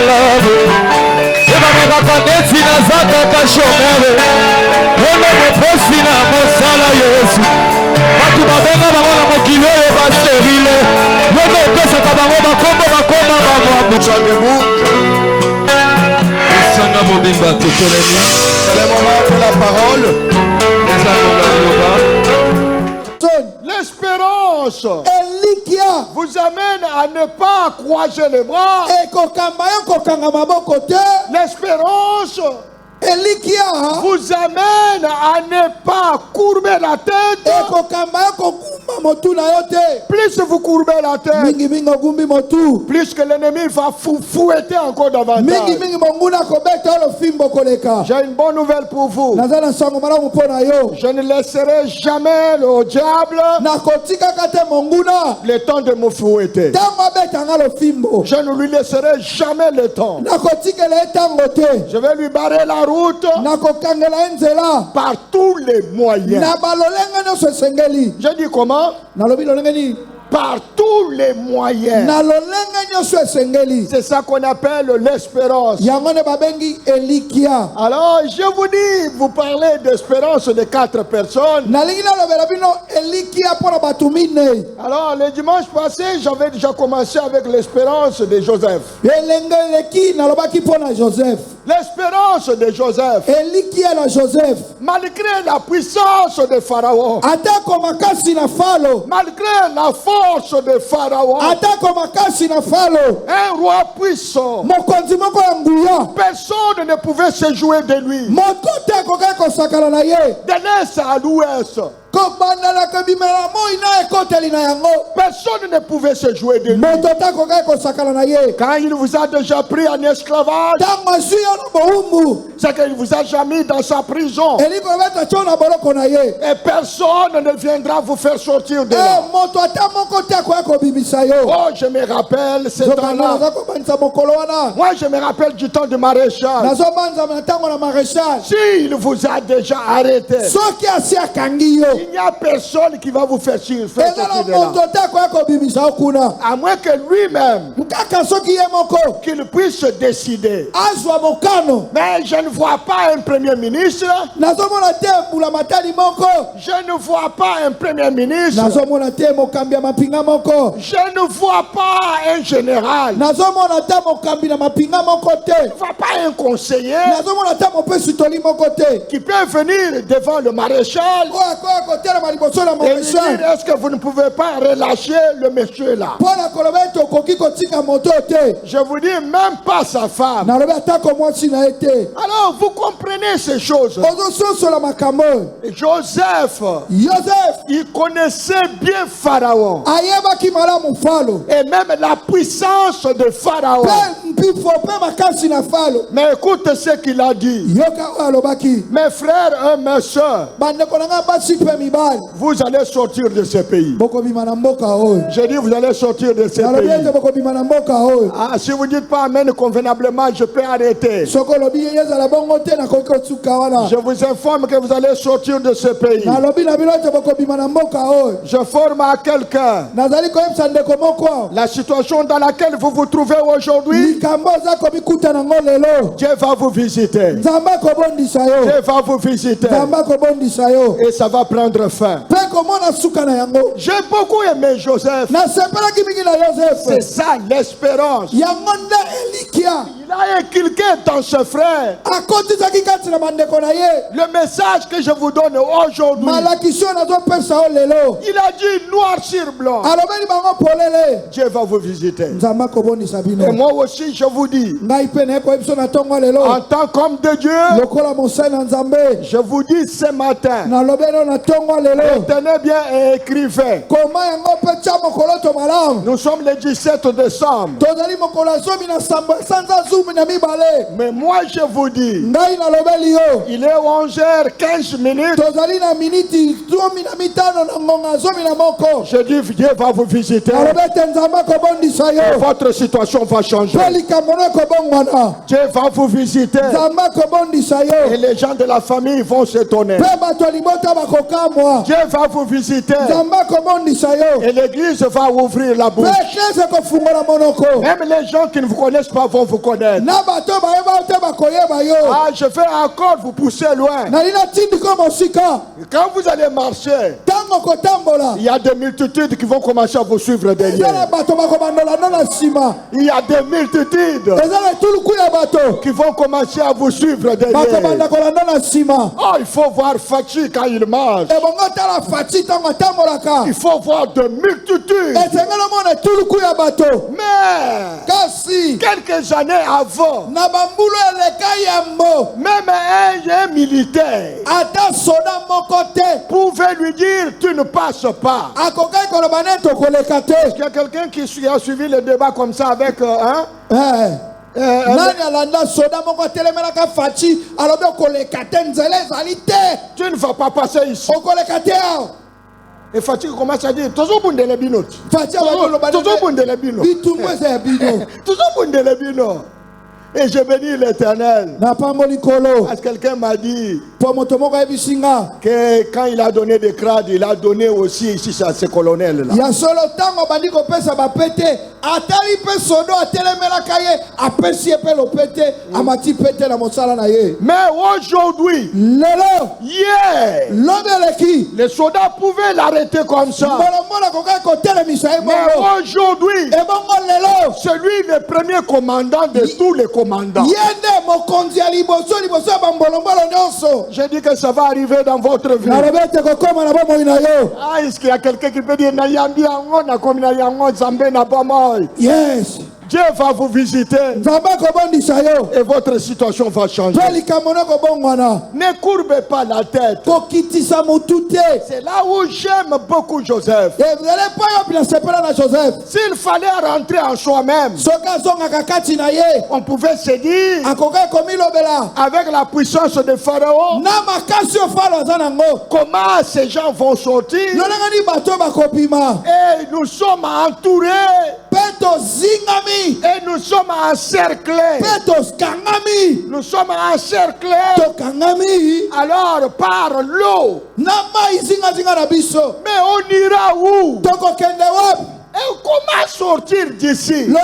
love. Ebamaka kaneti na zaka kashomere. Wone moposi na mosala Yesu. Batu babenga bango na mokili oyo basterile. Wone opesaka bango bakombo bakoma bango abuchalemu. Esanga mobimba tokolemi. C'est le moment de la parole. L'espérance vous amène à ne pas croiser les bras. L'espérance vous amène à ne pas courber la tête. Plus vous courbez la tête, plus que l'ennemi va fouetter encore davantage. J'ai une bonne nouvelle pour vous. Je ne laisserai jamais le diable le temps de me fouetter. Je ne lui laisserai jamais le temps. Je vais lui barrer la route par tous les moyens. Je dis comment? Par tous les moyens. C'est ça qu'on appelle l'espérance. Alors, je vous dis, vous parlez d'espérance de 4 personnes. Alors, le dimanche passé, j'avais déjà commencé avec l'espérance de Joseph. L'espérance de Joseph. Malgré la puissance de Pharaon. Malgré la force de Pharaon. Un roi puissant. Personne ne pouvait se jouer de lui. De l'est à l'ouest. Personne ne pouvait se jouer de lui. Quand il vous a déjà pris en esclavage, c'est qu'il vous a jamais mis dans sa prison. Et personne ne viendra vous faire sortir de là. Oh, je me rappelle ce temps-là. Moi, je me rappelle du temps du maréchal. S'il vous a déjà arrêté, il n'y a personne qui va vous faire sortir de là. À moins que lui-même qu'il puisse décider. Mais je ne vois pas un premier ministre. Je ne vois pas un premier ministre. Je ne vois pas un général. Je ne vois pas un conseiller qui peut venir devant le maréchal et lui dire, est-ce que vous ne pouvez pas relâcher le monsieur là? Je vous dis, même pas sa femme. Alors vous comprenez ces choses. Et Joseph, il connaissait bien Pharaon et même la puissance de Pharaon. Mais écoute ce qu'il a dit. Mes frères et mes soeurs, vous allez sortir de ce pays. J'ai dit, vous allez sortir de ce pays. Ah, si vous ne dites pas amen convenablement, je peux arrêter. Je vous informe que vous allez sortir de ce pays. Je forme à quelqu'un la situation dans laquelle vous vous trouvez aujourd'hui. Dieu va vous visiter. Dieu va vous visiter. Et ça va prendre fin. J'ai beaucoup aimé Joseph. C'est ça l'espérance. Il a inculqué dans ce frère le message que je vous donne aujourd'hui. Il a dit noir sur blanc. Dieu va vous visiter. Et moi aussi je vous dis, en tant qu'homme de Dieu, je vous dis ce matin, retenez bien et écrivez. Nous sommes le 17 décembre. Mais moi je vous dis, il est 11h15. Je dis, Dieu va vous visiter. Et votre situation va changer. Dieu va vous visiter. Et les gens de la famille vont s'étonner. Dieu va vous visiter. Et l'église va ouvrir la bouche. Même les gens qui ne vous connaissent pas vont vous connaître. Ah, je vais encore vous pousser loin. Quand vous allez marcher, il y a des multitudes qui vont commencer à vous suivre derrière. Il y a des multitudes qui vont commencer à vous suivre derrière. Oh, il faut voir Fachi quand il marche. Il faut voir de multitudes. Mais quelques années avant, même un militaire pouvait lui dire tu ne passes pas. Est-ce qu'il y a quelqu'un qui a suivi le débat comme ça avec tu ne vas pas passer ici. Et Fatih commence à dire toujours bunde les binots. Toujours bunde les binots. Toujours bunde les binots. Et je bénis l'Éternel. Parce que quelqu'un m'a dit que quand il a donné des crades, il a donné aussi ici à ces colonels là. Mais aujourd'hui, hier, les soldats pouvaient l'arrêter comme ça. Mais aujourd'hui, c'est lui le premier commandant de tous les commandants. Je dis que ça va arriver dans votre vie. Ah, est-ce qu'il y a quelqu'un qui peut dire yes. Dieu va vous visiter et votre situation va changer. Ne courbez pas la tête. C'est là où j'aime beaucoup Joseph. S'il fallait rentrer en soi-même, on pouvait se dire avec la puissance de Pharaon, comment ces gens vont sortir. Et nous sommes entourés. Et nous sommes encerclés. Nous sommes encerclés. Alors par l'eau. Mais on ira où? Et comment sortir d'ici? Dans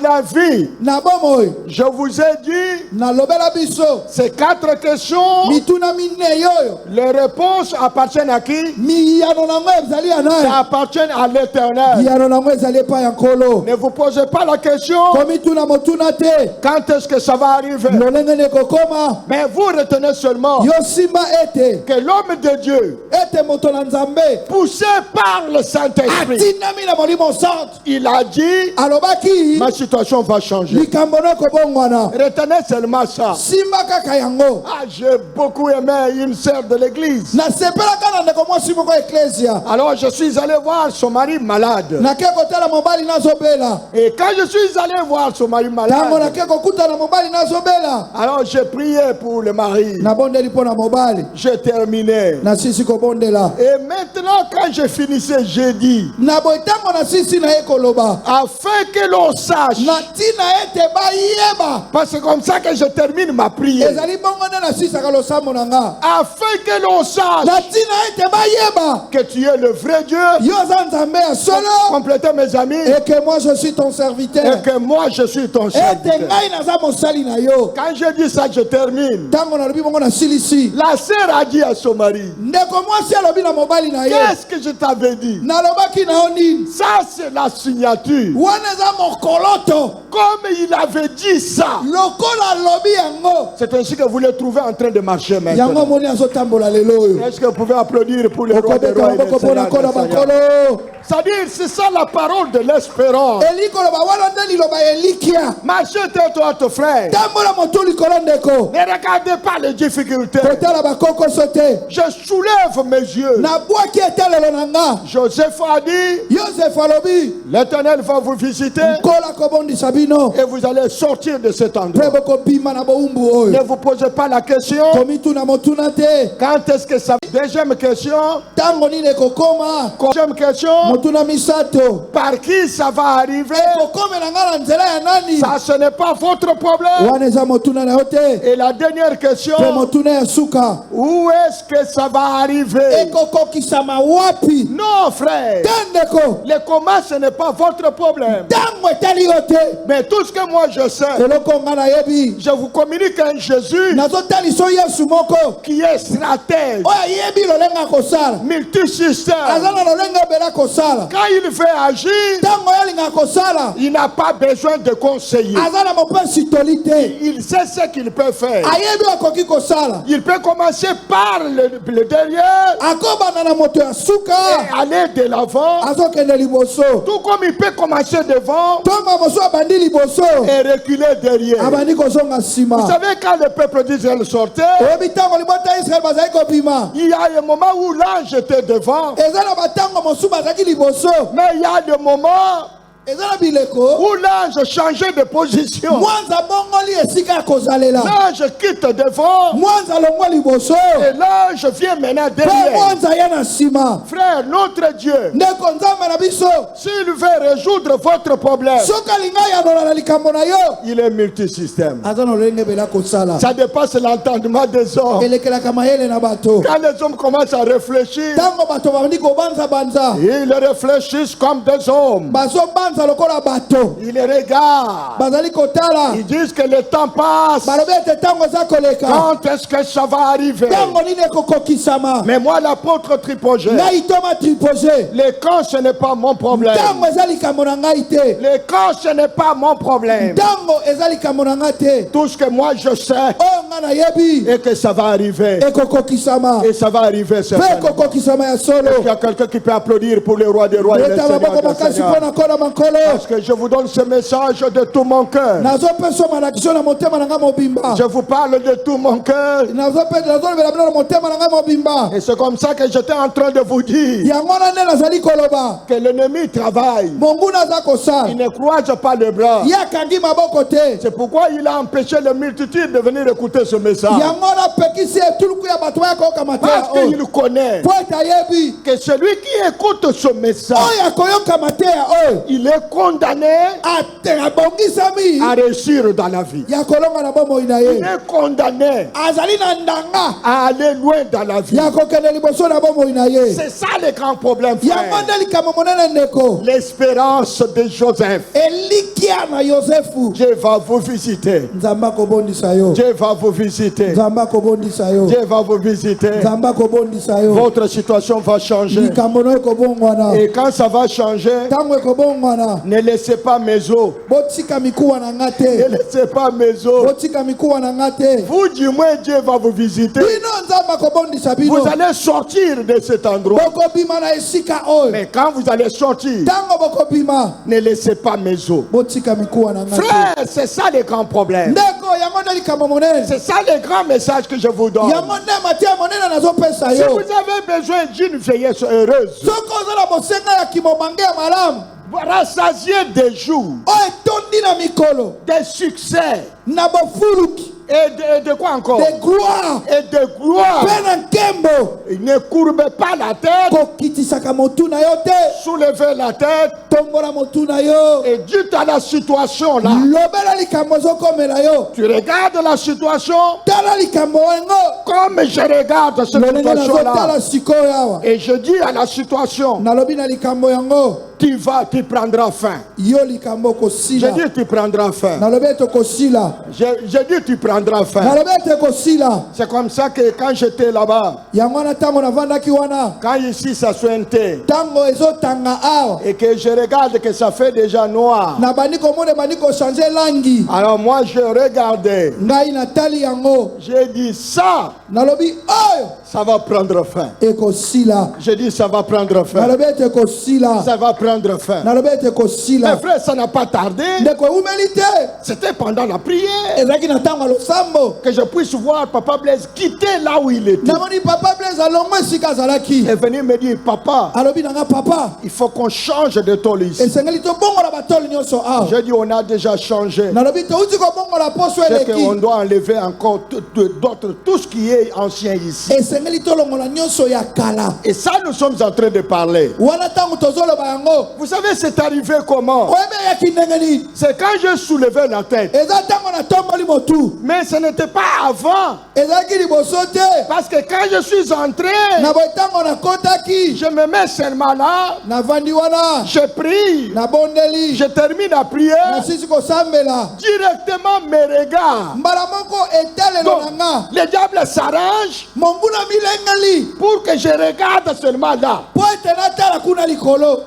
la vie, je vous ai dit ces 4 questions. Les réponses appartiennent à qui? Ça appartient à l'Éternel. Ne vous posez pas la question quand est-ce que ça va arriver. Mais vous retenez seulement que l'homme de Dieu, poussé par le Saint-Esprit, il a dit ma situation va changer. Retenez seulement ça. Ah, j'ai beaucoup aimé une sœur de l'église. Alors je suis allé voir son mari malade. Et quand je suis allé voir son mari malade, alors j'ai prié pour le mari. J'ai terminé. Et maintenant quand je finissais, j'ai dit afin que l'on sache, parce que c'est comme ça que je termine ma prière, afin que l'on sache que tu es le vrai Dieu. Complétez mes amis, et que moi je suis ton serviteur. Et que moi je suis ton serviteur. Quand je dis ça, je termine. La sœur a dit à son mari, qu'est-ce que je t'avais dit? Ça c'est la signature. Comme il avait dit ça, c'est ainsi que vous le trouvez en train de marcher maintenant. Est-ce que vous pouvez applaudir pour le roi des rois et des seigneurs? C'est-à-dire, c'est ça la parole de l'espérance. Marchez toi, ton frère. Ne regardez pas les difficultés. Je soulève mes yeux. Joseph a dit, l'Éternel va vous visiter et vous allez sortir de cet endroit. Ne vous posez pas la question quand est-ce que ça... Deuxième question. Deuxième question. Par qui ça va arriver? Ça, ce n'est pas votre problème. Et la dernière question, où est-ce que ça va arriver? Non, frère. frères, les comas, ce n'est pas votre problème. Mais tout ce que moi je sais, je vous communique un Jésus qui est stratège, multisystème. Quand il fait agir, il n'a pas besoin de conseiller. Il sait ce qu'il peut faire. Il peut commencer par le derrière et aller de l'avant. Tout comme il peut commencer devant et reculer derrière. Vous savez, quand le peuple d'Israël sortait, il y a un moment où l'ange était devant, mais il y a des moments où l'ange changeait de position. L'ange quitte devant et l'ange vient maintenant derrière. Frère, notre Dieu, s'il veut résoudre votre problème, il est multisystème. Ça dépasse l'entendement des hommes. Quand les hommes commencent à réfléchir, ils réfléchissent comme des hommes. Ils regardent. Ils disent que le temps passe. Quand est-ce que ça va arriver? Mais moi, l'apôtre Tripogé, les camps, ce n'est pas mon problème. Les camps, ce n'est pas mon problème. Tout ce que moi je sais est que ça va arriver. Et ça va arriver certainement. Est-ce qu'il y a quelqu'un qui peut applaudir pour le roi des rois et le Seigneur des seigneurs? Parce que je vous donne ce message de tout mon cœur. Je vous parle de tout mon cœur. Et c'est comme ça que j'étais en train de vous dire que l'ennemi travaille. Il ne croise pas le bras. C'est pourquoi il a empêché les multitudes de venir écouter ce message. Parce qu'il connaît que celui qui écoute ce message, il est condamné à réussir dans la vie. Il est condamné à aller loin dans la vie. C'est ça le grand problème, frère. L'espérance de Joseph. Dieu va vous visiter. Dieu va vous visiter. Dieu va vous visiter. Votre situation va changer. Et quand ça va changer, ne laissez pas mes os. Ne laissez pas mes os. Vous, du moins, Dieu va vous visiter. Vous allez sortir de cet endroit. Mais quand vous allez sortir, ne laissez pas mes os. Frère, c'est ça le grand problème. C'est ça le grand message que je vous donne. Si vous avez besoin d'une vieillesse heureuse, rassasier des jours, des succès, et de quoi encore? De gloire. Et de gloire. Il ne courbez pas la tête. Soulevez la tête. Et dites à la situation là. Tu regardes la situation comme je regarde cette situation là. Et je dis à la situation, tu prendras fin. Je dis tu prendras fin. Je dis tu prendras fin. C'est comme ça que quand j'étais là-bas, quand ici ça suintait, et que je regarde que ça fait déjà noir, alors moi je regardais, j'ai dit ça va prendre fin. J'ai dit ça va prendre fin. Ça va prendre fin. Mais frère, ça n'a pas tardé. C'était pendant la prière que je puisse voir Papa Blaise quitter là où il était et venir me dire, papa, il faut qu'on change de tôle ici. J'ai dit, on a déjà changé. C'est qu'on doit enlever encore tout ce qui est ancien ici. Et ça, nous sommes en train de parler. Vous savez, c'est arrivé comment? C'est quand je soulevais la tête. Mais ce n'était pas avant. Parce que quand je suis entré, je me mets seulement là. Je prie. Je termine la prière. Directement mes regards. Donc, le diable s'arrange pour que je regarde seulement là.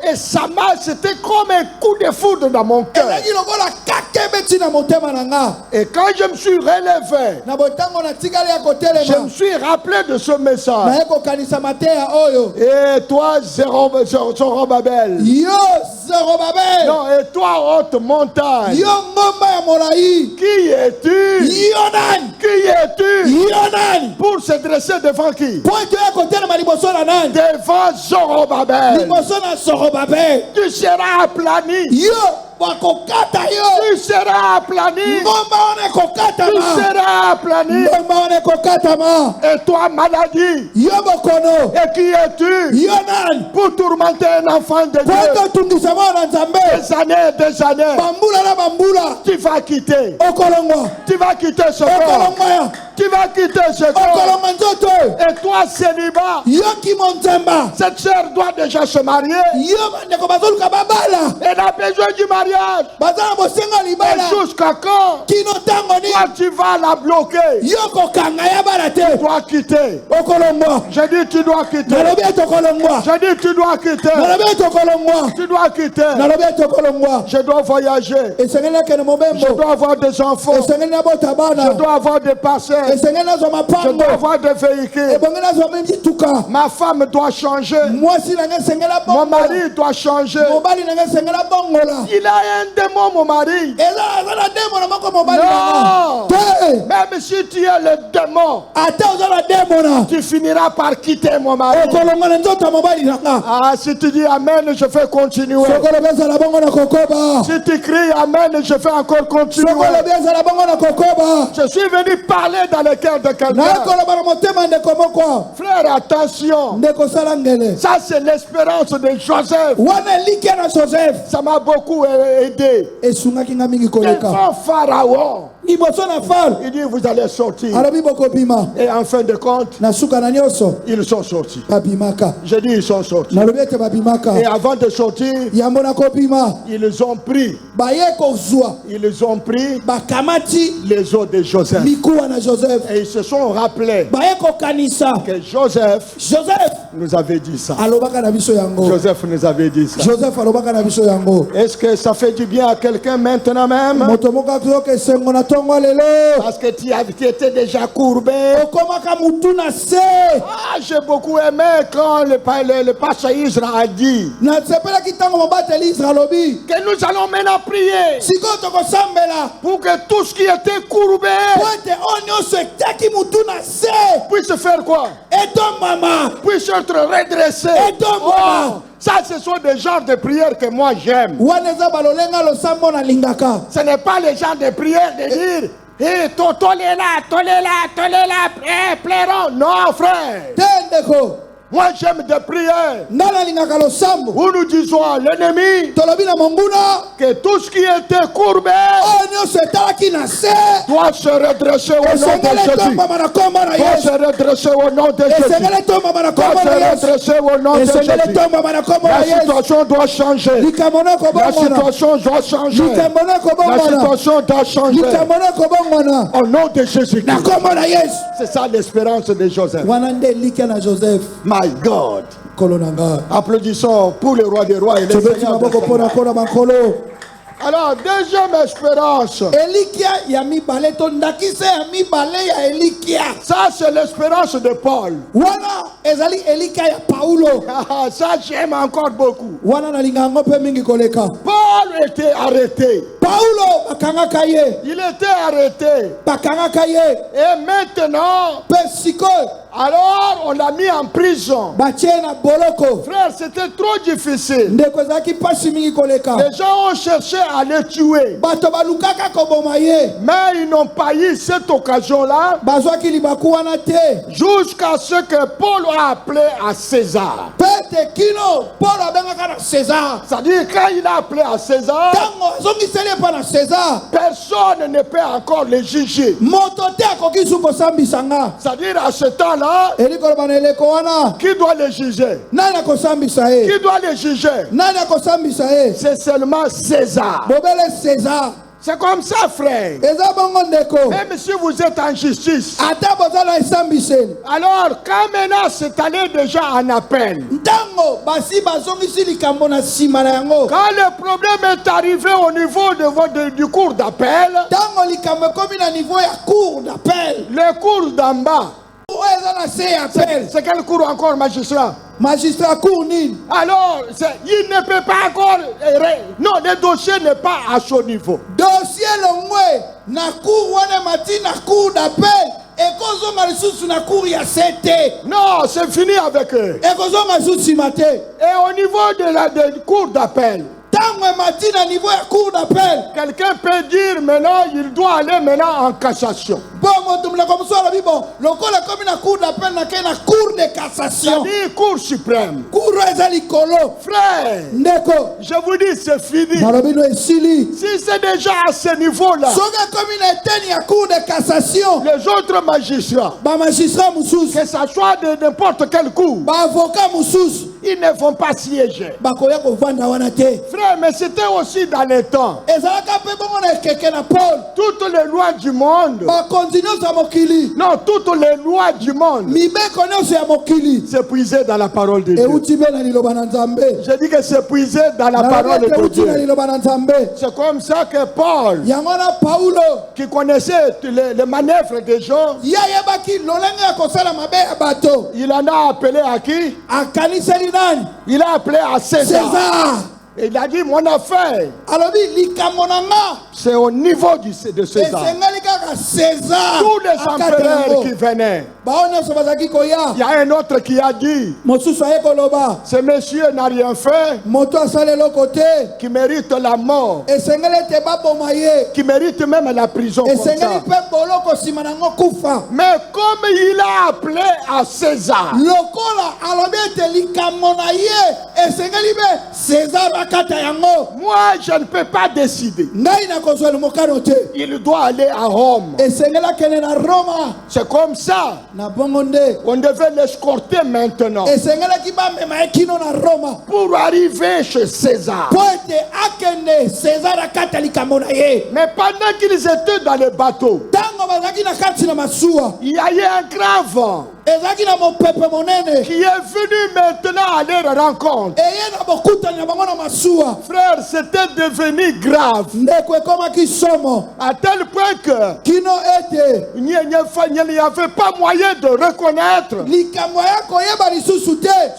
Et ça m'a, c'était comme un coup de foudre dans mon cœur. Et quand je me suis relevé, je me suis rappelé de ce message. Et toi, Zorobabel. Non, et toi, haute montagne. Qui es-tu? Qui es-tu? Pour se dresser devant qui? Devant Zorobabel. Tu seras aplani. Tu seras aplani. Tu seras aplani. Et toi, maladie. Et qui es-tu? Pour tourmenter un enfant de Dieu. Des années. Tu vas quitter. Tu vas quitter ce corps. Tu vas quitter ce corps. Et toi, célibat. Cette sœur doit déjà se marier. Elle a besoin du mariage. Et jusqu'à quand? Toi, tu vas la bloquer. Tu dois quitter. Je dis tu dois quitter. Je dis tu dois quitter. Tu dois quitter. Je dois voyager. Je dois avoir des enfants. Je dois avoir des parcelles. Je dois avoir des véhicules. Ma femme doit changer. Mon mari doit changer. Il a un démon, mon mari. Non. Même si tu es le démon, tu finiras par quitter mon mari. Ah, si tu dis Amen, je fais continuer. Si tu cries Amen, je fais encore continuer. Je suis venu parler dans le cœur de quelqu'un. Frère, attention. Ça, c'est l'espérance de Joseph. Ça m'a beaucoup aidé. Devant Pharaon, il dit vous allez sortir. Et en fin de compte, ils sont sortis. Je dis ils sont sortis. Et avant de sortir, ils ont pris les os de Joseph. Et ils se sont rappelés que Joseph nous avait dit ça. Joseph nous avait dit ça. Est-ce que ça fait du bien à quelqu'un maintenant même? Parce que tu étais déjà courbé. Ah, j'ai beaucoup aimé quand le pasteur Israël a dit que nous allons maintenant prier pour que tout ce qui était courbé puisse faire quoi? Puisse être redressé. Oh, ça, ce sont des genres de prières que moi j'aime. Ce n'est pas les genres de prières de dire plairons. Non, frère. Moi j'aime des prières où nous disons à l'ennemi que tout ce qui était courbé doit se redresser au nom de Jésus. Doit se redresser au nom de Jésus. Doit se redresser au nom de Jésus. La situation doit changer. La situation doit changer. La situation doit changer. Au nom de Jésus. C'est ça l'espérance de Joseph. My God. Applaudissons pour le roi des rois et le Seigneur des seigneurs. Alors, deuxième espérance. Ça, c'est l'espérance de Paul. Ça, j'aime encore beaucoup. Paul était arrêté. Il était arrêté. Et maintenant, Alors, on l'a mis en prison. Frère, c'était trop difficile. Les gens ont cherché à le tuer. Mais ils n'ont pas eu cette occasion-là jusqu'à ce que Paul a appelé à César. C'est-à-dire, quand il a appelé à César, personne ne peut encore le juger. C'est-à-dire, à ce temps-là, qui doit le juger? Qui doit le juger? C'est seulement César. C'est comme ça, frère. Même si vous êtes en justice, alors quand maintenant c'est allé déjà en appel, quand le problème est arrivé au niveau du cours d'appel, le cours d'en bas, c'est quel cours encore, magistrat? Magistrat cour nini? Alors, il ne peut pas encore. Non, le dossier n'est pas à son niveau. Dossier longwe na cour wana mati na cour d'appel. Ekozo malisusu na cour ya CT. Non, c'est fini avec eux. Ekozo malisusu mate. Et au niveau de la cour d'appel, quelqu'un peut dire maintenant, il doit aller maintenant en cassation. C'est-à-dire cour suprême. Frère, je vous dis, c'est fini. Si c'est déjà à ce niveau-là, les autres magistrats, que ce soit de n'importe quel cour, ils ne vont pas siéger. Frère, mais c'était aussi dans les temps. Toutes les lois du monde. Non, toutes les lois du monde. C'est puisé dans la parole de Dieu. Je dis que c'est puisé dans la parole de Dieu. C'est comme ça que Paul, qui connaissait les manœuvres des gens, il en a appelé à qui? Il a appelé à César. Et il a dit, mon affaire, c'est au niveau de César. Tous les empereurs qui venaient. Il y a un autre qui a dit, ce monsieur n'a rien fait, qui mérite la mort, qui mérite même la prison comme ça. Mais comme il a appelé à César, moi je ne peux pas décider. Il doit aller à Rome. C'est comme ça. On devait l'escorter maintenant pour arriver chez César. Mais pendant qu'ils étaient dans le bateau, il y a eu un grand vent qui est venu maintenant à leur rencontre. Frère, c'était devenu grave à tel point que il n'y avait pas moyen de reconnaître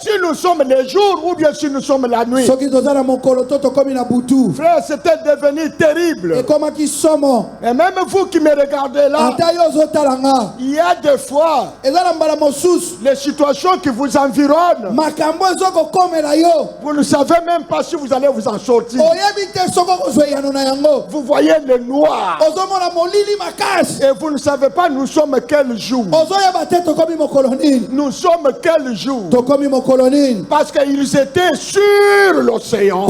si nous sommes les jours ou bien si nous sommes la nuit. Frère, c'était devenu terrible. Et même vous qui me regardez là, il y a des fois les situations qui vous environnent, vous ne savez même pas si vous allez vous en sortir. Vous voyez le noir et vous ne savez pas nous sommes quel jour. Nous sommes quel jour? Parce qu'ils étaient sur l'océan,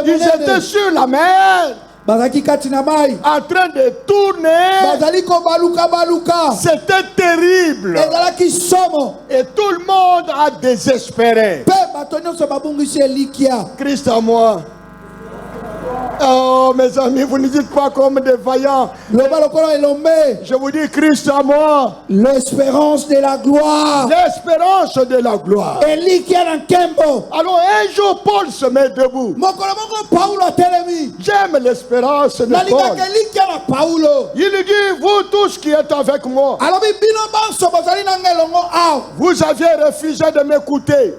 ils étaient sur la mer, en train de tourner. C'était terrible. Et tout le monde a désespéré. Christ à moi. Oh mes amis, vous ne dites pas comme des vaillants. Je vous dis Christ à moi. L'espérance de la gloire. L'espérance de la gloire. Alors un jour Paul se met debout. J'aime l'espérance de Paul. Il dit, vous tous qui êtes avec moi, vous aviez refusé de m'écouter.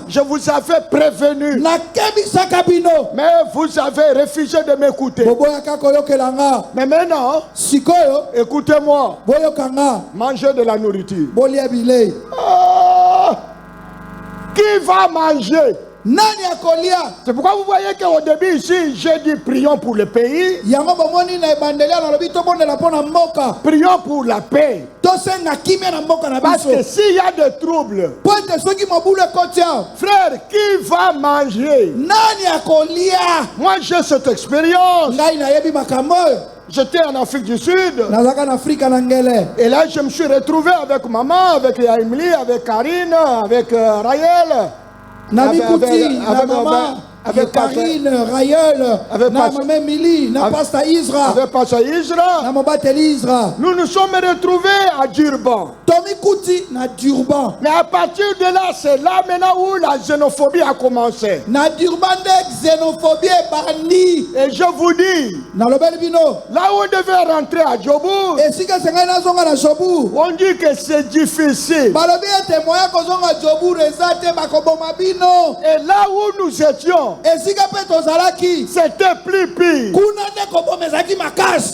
Je vous avais prévenu. Mais vous avez refusé de m'écouter. Mais maintenant, écoutez-moi. Mangez de la nourriture. Ah, qui va manger? C'est pourquoi vous voyez qu'au début ici, j'ai dit prions pour le pays. Prions pour la paix. Parce que s'il y a des troubles, frère, qui va manger? Moi j'ai cette expérience. J'étais en Afrique du Sud. Et là, je me suis retrouvé avec maman, avec Emily, avec Karine, avec Raël. Avec Karine, Raël, avec Mili, Pasteur Isra. Avec Pasteur Isra. Nous nous sommes retrouvés à Durban. Mais à partir de là, c'est là maintenant où la xénophobie a commencé. Et je vous dis, là où on devait rentrer à Djobour, on dit que c'est difficile. Et là où nous étions, c'était plus pire.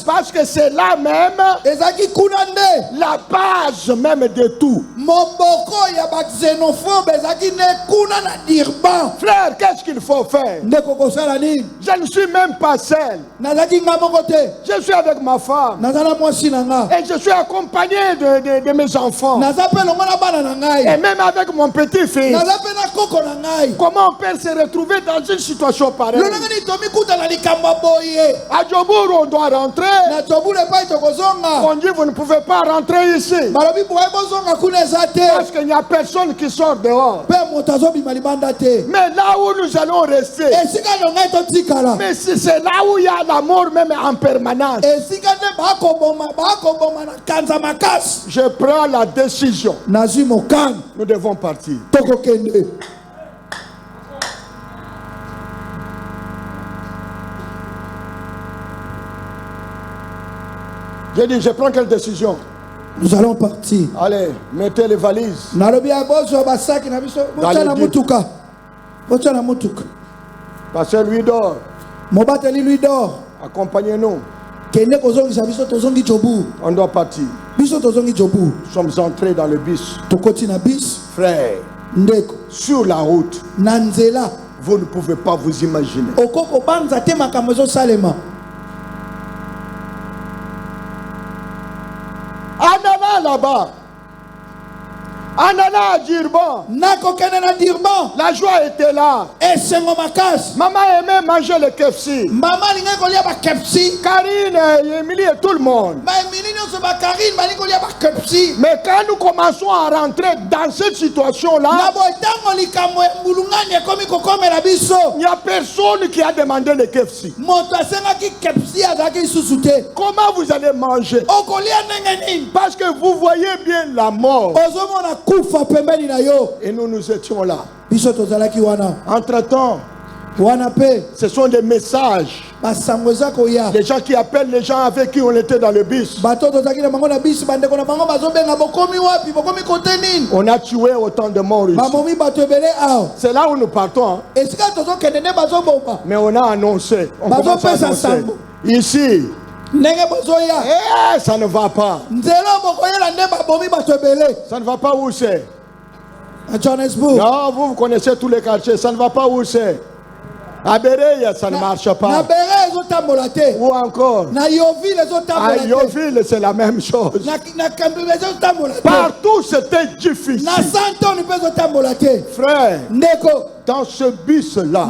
Parce que c'est là même la base même de tout. Frère, qu'est-ce qu'il faut faire? Je ne suis même pas seul. Je suis avec ma femme. Et je suis accompagné de mes enfants. Et même avec mon petit-fils. Comment on peut se retrouver dans une situation pareille? À Djobour, on doit rentrer. On dit vous ne pouvez pas rentrer ici. Parce qu'il n'y a personne qui sort dehors. Mais là où nous allons rester, mais c'est là où il y a la mort même en permanence. Je prends la décision. Nous devons partir. J'ai dit, je prends quelle décision? Nous allons partir. Allez, mettez les valises. Pasteur lui dort. Accompagnez-nous. On doit partir. Nous sommes entrés dans le bus. Frère, sur la route, vous ne pouvez pas vous imaginer. Anana là-bas. Anana à Durban. La joie était là. Maman aimait manger le KFC. Karine, Emily et tout le monde. Mais quand nous commençons à rentrer dans cette situation-là, il n'y a personne qui a demandé le KFC. Comment vous allez manger? Parce que vous voyez bien la mort. Et nous étions là. Entre-temps, ce sont des messages. Les gens qui appellent les gens avec qui on était dans le bus. On a tué autant de morts ici. C'est là où nous partons. Mais on a annoncé. On commence à annoncer. Ici. Ça ne va pas. Ça ne va pas où c'est? À Johannesburg. Non, vous connaissez tous les quartiers. Ça ne va pas où c'est? À Bereya, ça ne marche pas. Ou encore? À Yoville, c'est la même chose. Partout, c'était difficile. Frère, dans ce bus-là,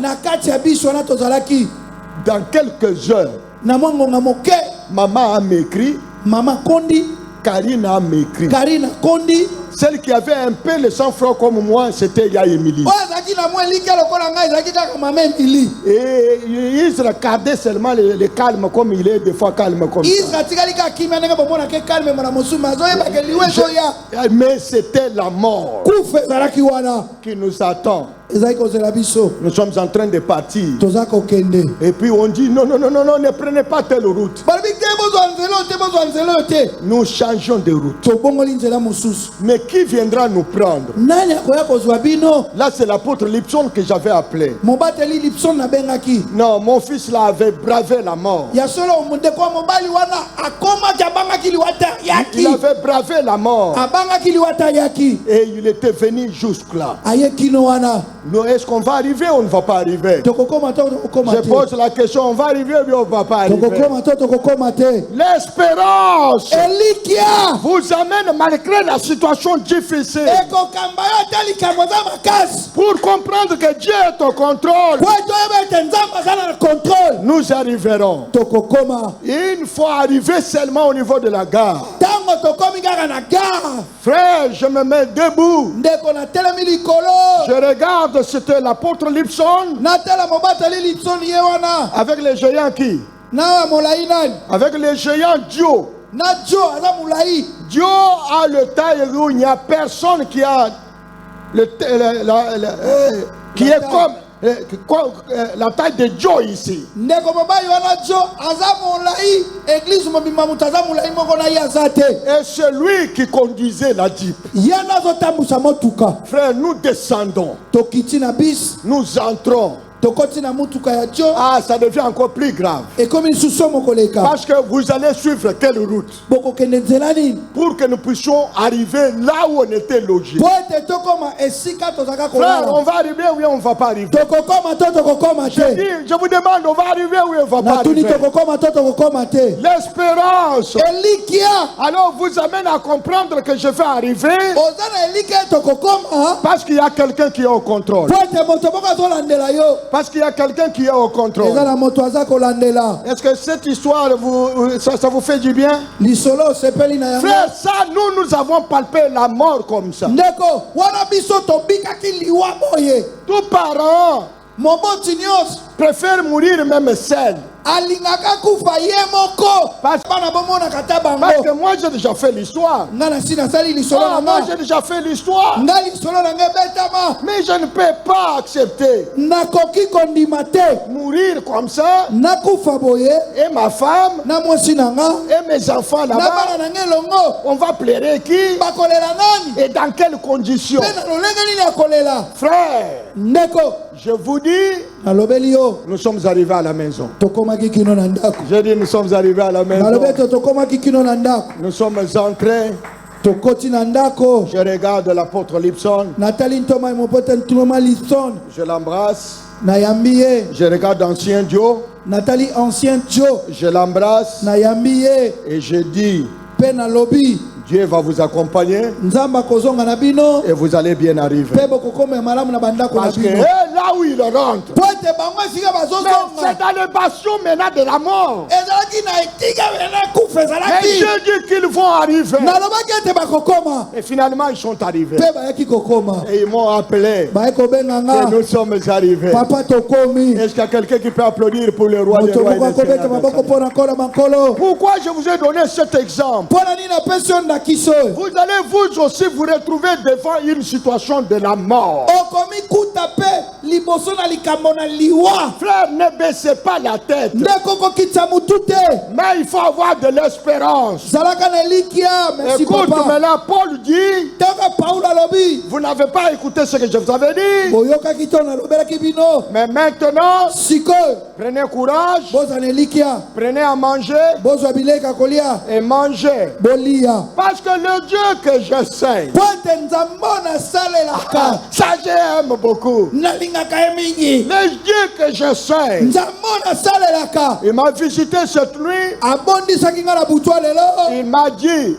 dans quelques heures, maman a m'écrit, Karine a m'écrit. Celle qui avait un peu le sang-froid comme moi, c'était Emily. Et Israël gardait seulement le calme comme il est, des fois calme comme ça. Mais c'était la mort qui nous attend. Nous sommes en train de partir. Et puis on dit non, ne prenez pas telle route. nous changeons de route. Mais qui viendra nous prendre? Là, c'est l'apôtre Lipson que j'avais appelé. Non, mon fils là avait bravé la mort. Il avait bravé la mort. Et il était venu jusque-là. Est-ce qu'on va arriver ou on ne va pas arriver? Je pose la question, on va arriver ou on ne va pas arriver? L'espérance vous amène malgré la situation difficile. Pour comprendre que Dieu est au contrôle, nous arriverons. Une fois arrivé seulement au niveau de la gare, frère, je me mets debout. Je regarde, c'était l'apôtre Lipson avec les géants qui? Avec les géants Dio. Dio a le taille où il n'y a personne qui a qui est comme la taille de Joe ici. Et c'est lui qui conduisait la Jeep. Frère, nous descendons. Nous entrons. Ah, ça devient encore plus grave. Parce que vous allez suivre quelle route? Pour que nous puissions arriver là où on était logé. Frère, on va arriver ou on ne va pas arriver? Je vous demande, on va arriver ou on ne va pas arriver? L'espérance alors vous amène à comprendre que je vais arriver parce qu'il y a quelqu'un qui est au contrôle. Parce qu'il y a quelqu'un qui est au contrôle. Est-ce que cette histoire, ça vous fait du bien? Frère, ça, nous avons palpé la mort comme ça. Tout parent préfère mourir même seul. Parce que moi j'ai déjà fait l'histoire. Moi j'ai déjà fait l'histoire. Mais je ne peux pas accepter mourir comme ça. Et ma femme et mes enfants là-bas, on va pleurer qui? Et dans quelles conditions? Frère, je vous dis, nous sommes arrivés à la maison. J'ai dit, nous sommes arrivés à la maison. Nous sommes entrés. Je regarde l'apôtre Lipson. Je l'embrasse. Je regarde ancien Joe. Je l'embrasse. Et je dis, Dieu va vous accompagner et vous allez bien arriver. Parce que là où il rentre, c'est dans le bastion maintenant de la mort. Et Dieu dit qu'ils vont arriver. Et finalement, ils sont arrivés. Et ils m'ont appelé. Et nous sommes arrivés. Est-ce qu'il y a quelqu'un qui peut applaudir pour le roi des rois et des seigneurs? Pourquoi je vous ai donné cet exemple? Vous allez vous aussi vous retrouver devant une situation de la mort. Frère, ne baissez pas la tête. Mais il faut avoir de l'espérance. Écoute, mais là, Paul dit, vous n'avez pas écouté ce que je vous avais dit. Mais maintenant, prenez courage, prenez à manger et mangez. Parce que le Dieu que je sais, ça j'aime beaucoup. Le Dieu que je sais, il m'a visité cette nuit. Il m'a dit,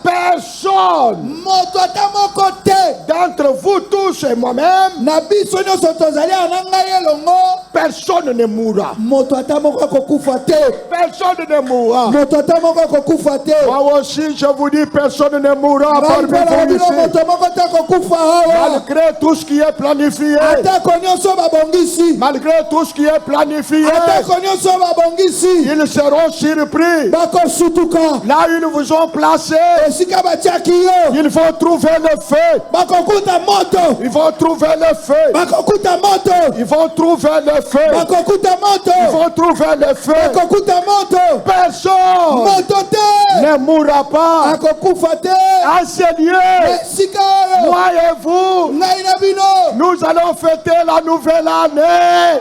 personne d'entre vous tous et moi-même, personne ne mourra. Personne ne mourra. Moi aussi, je vous dis, personne ne mourra parmi vous ici. Malgré tout ce qui est planifié. Malgré tout ce qui est planifié. Ils seront surpris. Là, ils vous ont placé. Ils vont trouver le feu. Ils vont trouver le feu. Ils vont trouver le feu. Ils vont trouver le feu. Personne ne mourra pas. À ce lieu, moi et vous, nous allons fêter la nouvelle année.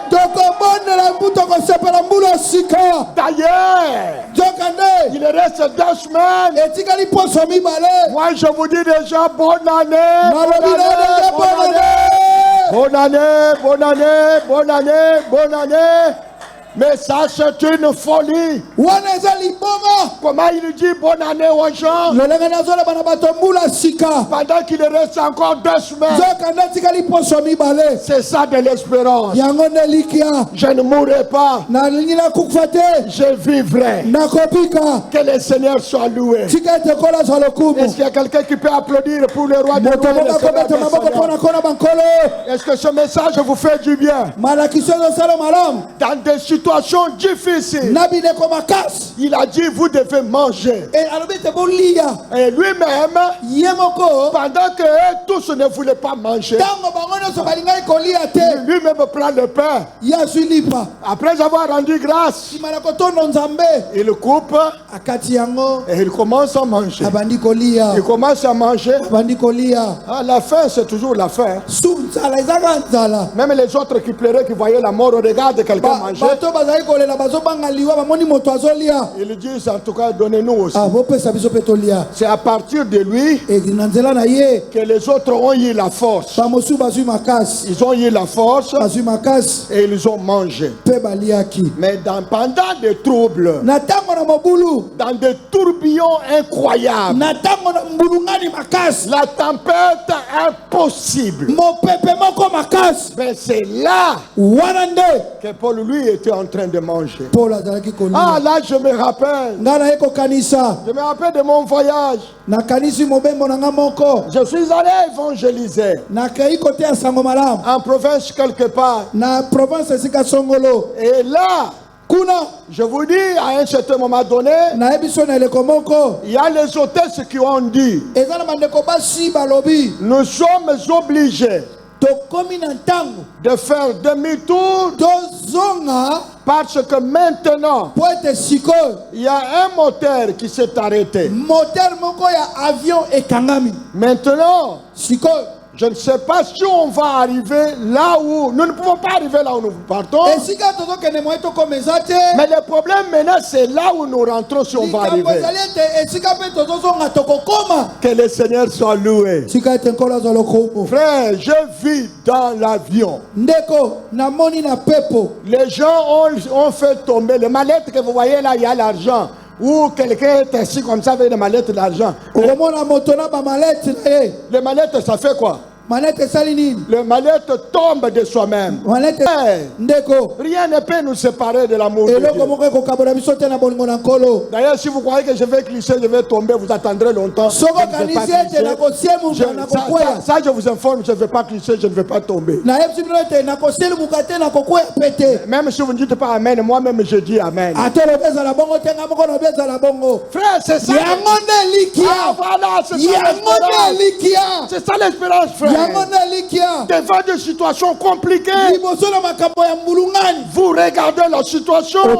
D'ailleurs, il reste 2 semaines. Moi, je vous dis déjà bonne année. Bonne année, bonne année, bonne année, bonne année. Mais ça, c'est une folie. Comment il dit bonne année aux gens pendant qu'il reste encore 2 semaines? C'est ça de l'espérance. Je ne mourrai pas. Je vivrai. Que le Seigneur soit loué. Est-ce qu'il y a quelqu'un qui peut applaudir pour le roi de Est-ce que ce message vous fait du bien? Dans des situations difficiles, il a dit vous devez manger. Et lui-même, pendant que tous ne voulaient pas manger, lui-même prend le pain. Après avoir rendu grâce, il coupe et il commence à manger. Il commence à manger. À la fin, c'est toujours la fin. Même les autres qui pleuraient, qui voyaient la mort, regardent quelqu'un manger. Ils disent en tout cas, donnez-nous aussi. C'est à partir de lui que les autres ont eu la force. Ils ont eu la force et ils ont mangé. Mais pendant des troubles, dans des tourbillons incroyables, la tempête impossible, mais c'est là que Paul lui était en train de manger. Ah là je me rappelle. Je me rappelle de mon voyage. Je suis allé évangéliser en province quelque part. Et là, je vous dis, à un certain moment donné, il y a les hôtesses qui ont dit, nous sommes obligés de faire demi-tour parce que maintenant il y a un moteur qui s'est arrêté. Maintenant, je ne sais pas si on va arriver là où nous ne pouvons pas arriver là où nous partons. Mais le problème maintenant, c'est là où nous rentrons si on va arriver. Que le Seigneur soit loué. Frère, je vis dans l'avion. Les gens ont fait tomber les mallettes que vous voyez là, il y a l'argent. Ou quelqu'un est assis comme ça avec des mallettes d'argent. Les mallettes, ça fait quoi? Le mallette tombe de soi-même. Rien ne peut nous séparer de l'amour de Dieu. D'ailleurs, si vous croyez que je vais glisser, je vais tomber, vous attendrez longtemps. Ça, je vous informe, je ne vais pas glisser, je ne vais pas tomber. Même si vous ne dites pas Amen, moi-même je dis Amen. Frère, c'est ça. Voilà, c'est ça l'espérance, frère. Devant des situations compliquées, vous regardez la situation et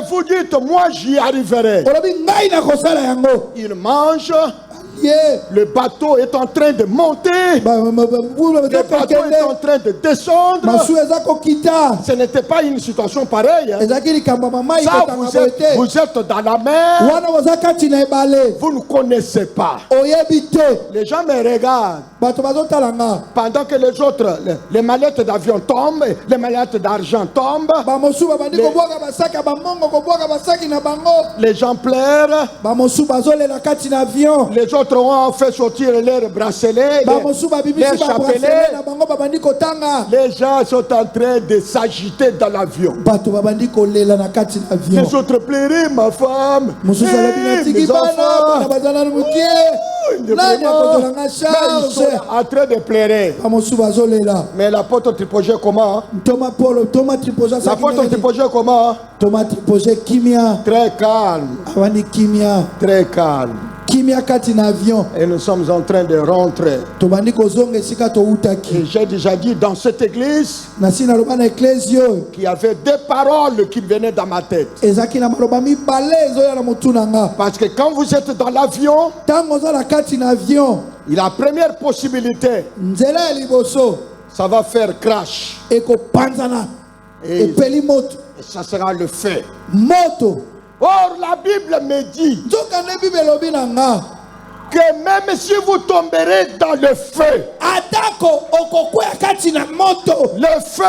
vous dites, moi j'y arriverai. Il mange. Le bateau est en train de monter. Le bateau est en train de descendre. Ce n'était pas une situation pareille. Ça, vous êtes dans la mer. Vous ne connaissez pas. Les gens me regardent. Pendant que les autres, les mallettes d'avion tombent, les mallettes d'argent tombent. Les gens pleurent. Les autres ont fait sortir leurs bracelets, leurs chapelets. Les gens sont en train de s'agiter dans l'avion. Les autres pleuraient, ma femme, mes enfants. Ils sont en train de pleurer. Mais l'apôtre Tripoget comment? L'apôtre Tripoget comment? Très calme. Très calme. Et nous sommes en train de rentrer. Et j'ai déjà dit dans cette église qu'il y avait des paroles qui venaient dans ma tête. Parce que quand vous êtes dans l'avion, la première possibilité, ça va faire crash. Et ça sera le feu. Or, la Bible me dit que même si vous tomberez dans le feu, le feu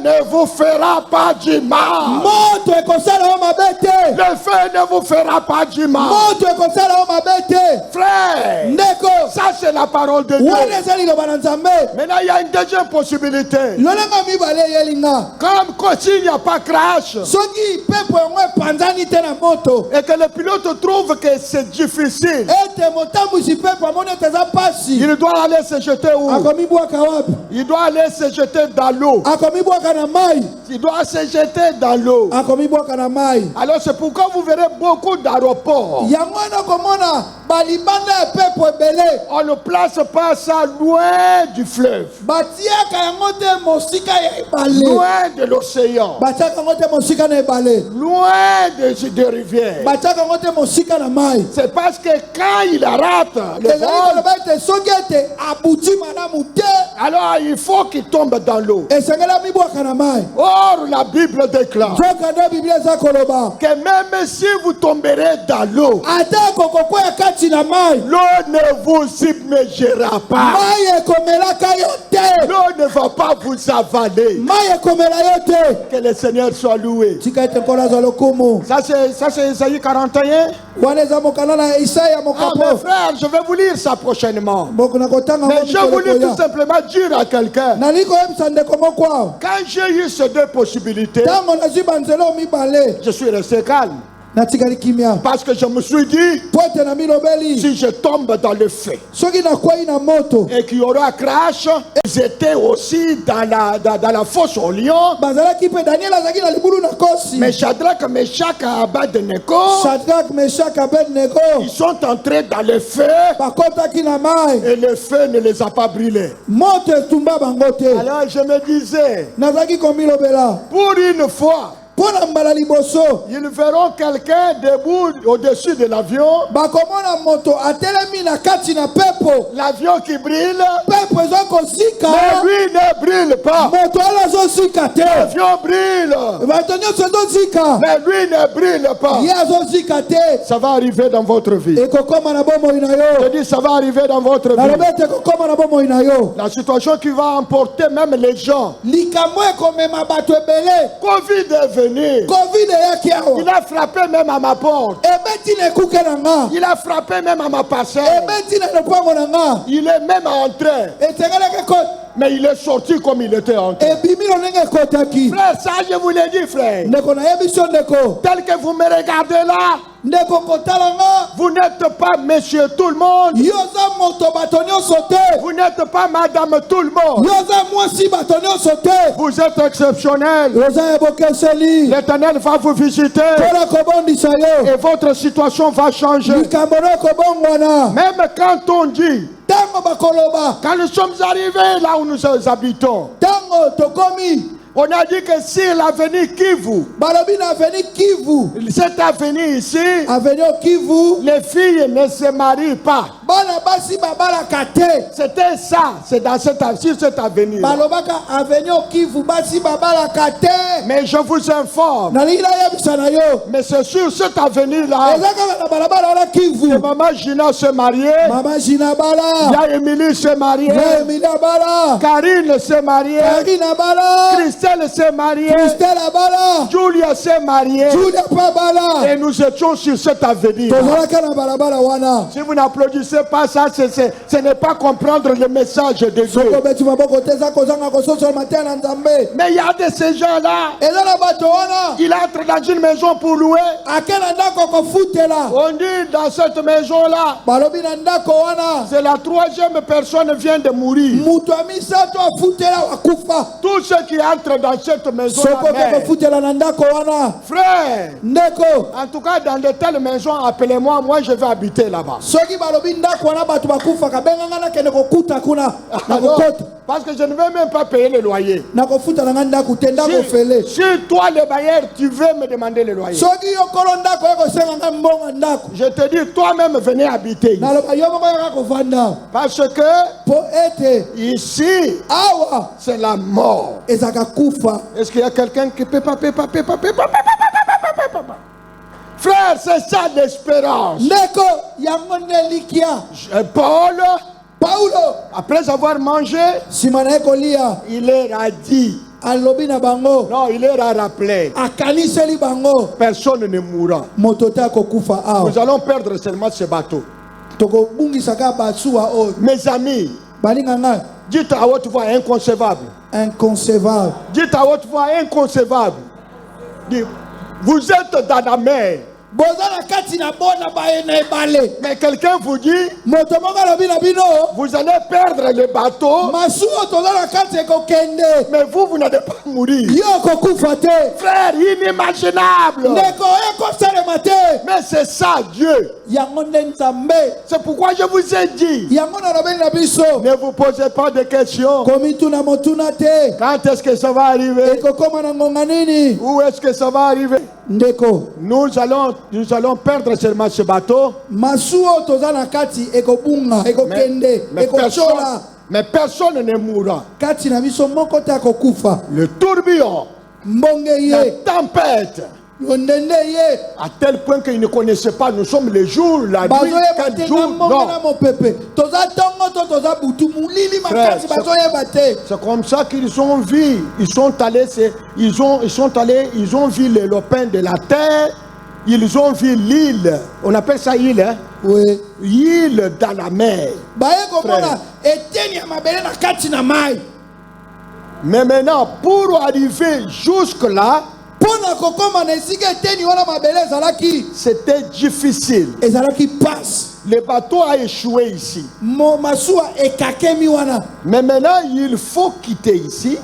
ne vous fera pas du mal. Le feu ne vous fera pas du mal. Frère, ça c'est la parole de Dieu. Maintenant, il y a une deuxième possibilité. Comme s'il n'y a pas crash, et que le pilote trouve que c'est difficile, il doit aller se jeter où? Il doit aller se jeter dans l'eau. Il doit se jeter dans l'eau. Alors c'est pourquoi vous verrez beaucoup d'aéroports. On ne place pas ça loin du fleuve, loin de l'océan, loin des rivières. C'est parce que quand il rate le vol, alors il faut qu'il tombe dans l'eau. Or, la Bible déclare que même si vous tomberez dans l'eau, l'eau ne vous submergera pas. L'eau ne va pas vous avaler. Que le Seigneur soit loué. Ça c'est Isaïe 41. Ah mes frères, je vais vous lire ça prochainement. Mais je voulais tout simplement dire à quelqu'un, quand j'ai eu ces deux possibilités, je suis resté calme. Parce que je me suis dit, si je tombe dans le feu et qu'il y aura crash, j'étais aussi dans la fosse au lion. Mais Shadrach, Meshach et Abednego, ils sont entrés dans le feu et le feu ne les a pas brûlés. Alors je me disais, pour une fois, ils verront quelqu'un debout au-dessus de l'avion. L'avion qui brille, mais lui ne brille pas. L'avion brille, mais lui ne brille pas. Ça va arriver dans votre vie. Je dis ça va arriver dans votre vie. La situation qui va emporter même les gens. Covid est venu. Il a frappé même à ma porte. Il a frappé même à ma parcelle. Il est même entré. Mais il est sorti comme il était entré. Frère, ça je vous l'ai dit, frère. Tel que vous me regardez là, vous n'êtes pas monsieur tout le monde. Vous n'êtes pas madame tout le monde. Vous êtes exceptionnel. L'Éternel va vous visiter et votre situation va changer. Même quand on dit, quand nous sommes arrivés là où nous habitons, on a dit que si l'avenue Kivu, cette avenue ici, les filles ne se marient pas. C'était ça, c'est dans cette avenue. Mais je vous informe, mais c'est sur cette avenue-là que Maman Gina s'est mariée, Yaya Emily s'est mariée, Karine s'est mariée, Christelle s'est mariée, Julia s'est mariée, et nous étions sur cette avenue. Si vous n'applaudissez connaissez pas ça, ce n'est pas comprendre le message de Dieu. Mais il y a de ces gens-là. Il entre dans une maison pour louer. On dit dans cette maison-là, c'est la troisième personne qui vient de mourir. Tous ceux qui entrent dans cette maison-là, frère, en tout cas dans de telles maisons, appelez-moi, moi je vais habiter là-bas. Parce que je ne vais même pas payer le loyer. Si toi le bailleur, tu veux me demander le loyer, je te dis, toi-même venez habiter ici. Parce que ici, c'est la mort. Est-ce qu'il y a quelqu'un qui peut pas? Frère, c'est ça l'espérance. Paul, après avoir mangé, il leur a dit, non, il leur a rappelé, personne ne mourra. Nous allons perdre seulement ce bateau. Mes amis, dites à haute voix inconcevable. Inconcevable. Dites à haute voix inconcevable. Dites, vous êtes dans la mer. Mais quelqu'un vous dit, vous allez perdre le bateau, mais vous n'allez pas mourir. Frère, inimaginable. Mais c'est ça Dieu. C'est pourquoi je vous ai dit, ne vous posez pas de questions. Quand est-ce que ça va arriver? Où est-ce que ça va arriver? Nous allons perdre seulement ce bateau. Mais personne ne mourra. Le tourbillon, la tempête, à tel point qu'ils ne connaissaient pas, nous sommes les jours, la nuit, 4 jours. Non. Frère, c'est comme ça qu'ils ont vu. Ils ont vu les lopins de la terre. Ils ont vu l'île. On appelle ça île, hein? Oui. Île dans la mer. Mais maintenant, pour arriver jusque-là, c'était difficile. Le bateau a échoué ici. Mais maintenant, il faut quitter ici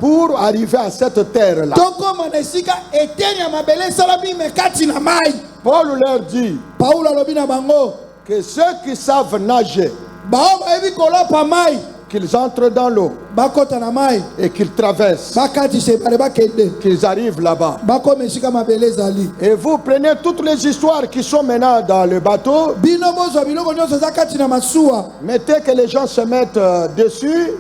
pour arriver à cette terre-là. Paul leur dit que ceux qui savent nager, qu'ils entrent dans l'eau et qu'ils traversent, qu'ils arrivent là-bas. Et vous prenez toutes les histoires qui sont maintenant dans le bateau, mettez que les gens se mettent dessus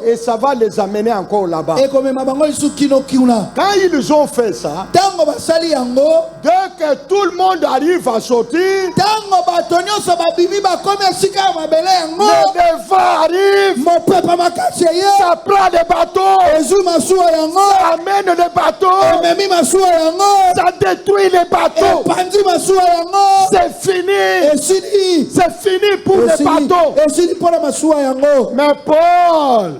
et ça va les amener encore là-bas. Quand ils ont fait ça, dès que tout le monde arrive à sortir, le vent arrive, ça prend le bateau, ça amène le bateau, ça détruit le bateau. C'est fini. C'est fini pour le bateau. Mais Paul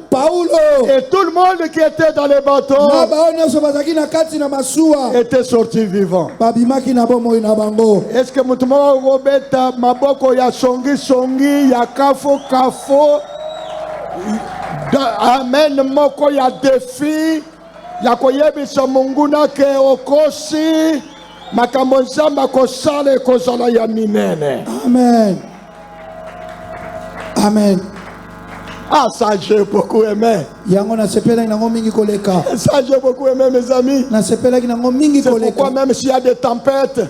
et tout le monde qui était dans le bateau était sorti vivant. Est-ce que mutumo robeta maboko ya songi ya kafo amen moko ya defi ya koyebisa munguna ke okosi makambo nzamba kosala ekozala ya minene. Amen. Amen. Ah, ça j'ai beaucoup aimé. Ça j'ai beaucoup aimé, mes amis. C'est pourquoi même s'il y a des tempêtes,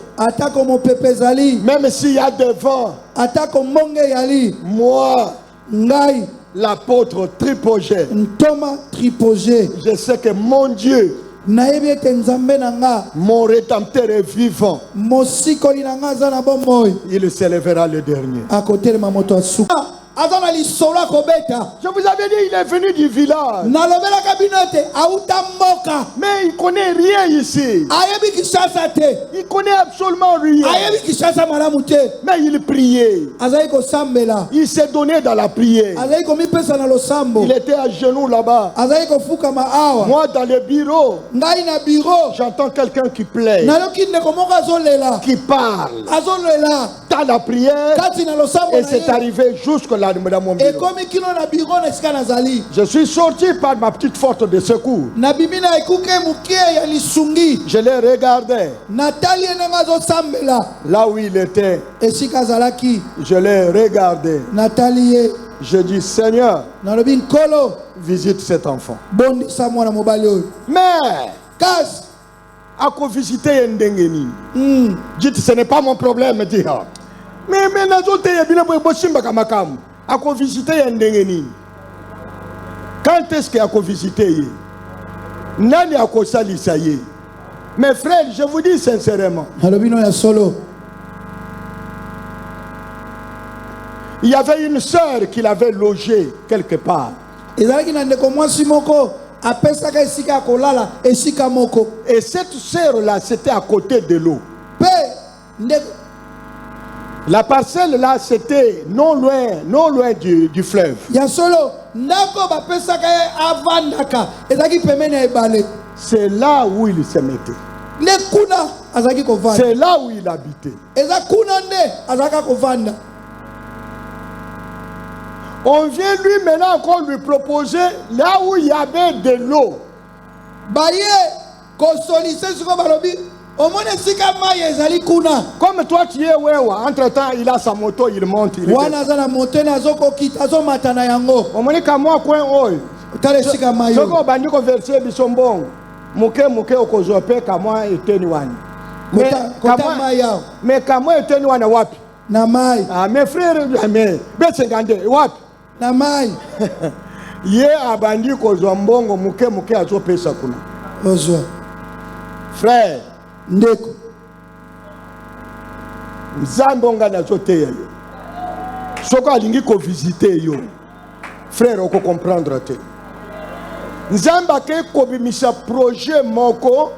même s'il y a des vents, moi, l'apôtre Tripogé, je sais que mon Dieu, mon rédempteur est vivant. Il s'élèvera le dernier. Je vous avais dit, il est venu du village. Mais il connaît rien ici. Il connaît absolument rien. Mais il priait. Il s'est donné dans la prière. Il était à genoux là-bas. Moi, dans le bureau, j'entends quelqu'un qui plaît, qui parle dans la prière, et c'est arrivé jusque là dans mon bureau. Je suis sorti par ma petite porte de secours. Je l'ai regardé là où il était. Je l'ai regardé. Je dis, Seigneur, visite cet enfant. Mais à visiter Ndengeni. Dites, ce n'est pas mon problème. Mais à visiter Ndengeni. Quand est-ce qu'il a visité? Nani a salissé? Mes frères, je vous dis sincèrement, il y avait une sœur qui l'avait logée quelque part. Et cette sœur-là, c'était à côté de l'eau. La parcelle là, c'était non loin du fleuve. C'est là où il se mettait. C'est là où il habitait. On vient lui maintenant encore lui proposer là où il y avait de l'eau. Comme toi tu es entre temps il a sa moto, il monte. Il mais comment était wapi? Ah mes frères, mais wapi? Ye abandi kozwa mbongo muke azopesa kuna. Frère, ndeko nzambonga nazoteya yo. Soko alingi ko visiter yo. Frère, oko comprendre te. Nzamba ke ko bimisa projet moko